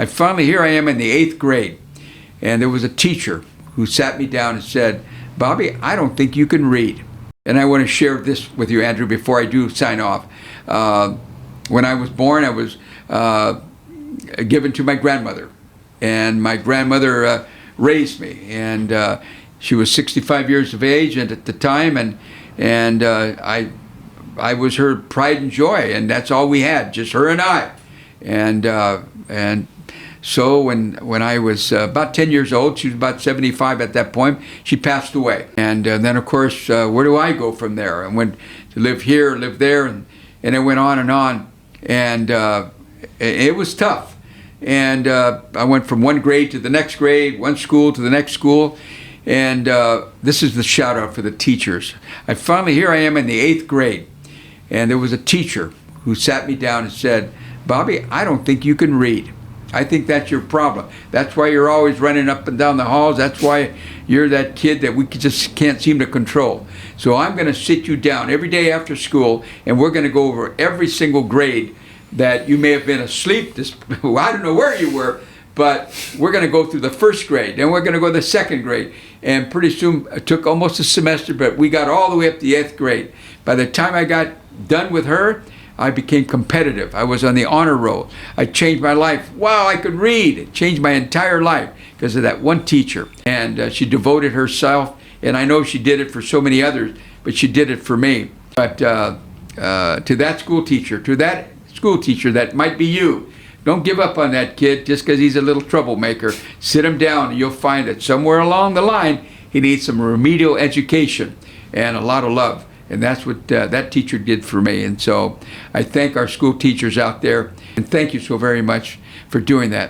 Here I am in the 8th grade, and there was a teacher who sat me down and said, "Bobby, I don't think you can read." And I want to share this with you, Andrew, before I do sign off. When I was born, I was given to my grandmother, and my grandmother raised me, and she was 65 years of age and at the time, and I was her pride and joy, and that's all we had, just her and I. And so when I was about 10 years old, she was about 75 at that point, she passed away. And then, of course, where do I go from there? I went to live here, live there, and it went on. And it was tough. And I went from one grade to the next grade, one school to the next school. And this is the shout out for the teachers. Here I am in the 8th grade, and there was a teacher who sat me down and said, "Bobby, I don't think you can read. I think that's your problem. That's why you're always running up and down the halls. That's why you're that kid that we just can't seem to control. So I'm going to sit you down every day after school, and we're going to go over every single grade that you may have been asleep. I don't know where you were, but we're going to go through the 1st grade, then we're going to go to the 2nd grade. And pretty soon, it took almost a semester, but we got all the way up to the 8th grade. By the time I got done with her, I became competitive. I was on the honor roll. I changed my life. Wow, I could read. It changed my entire life because of that one teacher. And she devoted herself, and I know she did it for so many others, but she did it for me. But to that school teacher, that might be you, don't give up on that kid just because he's a little troublemaker. Sit him down, and you'll find that somewhere along the line, he needs some remedial education and a lot of love. And that's what that teacher did for me. And so I thank our school teachers out there, and thank you so very much for doing that.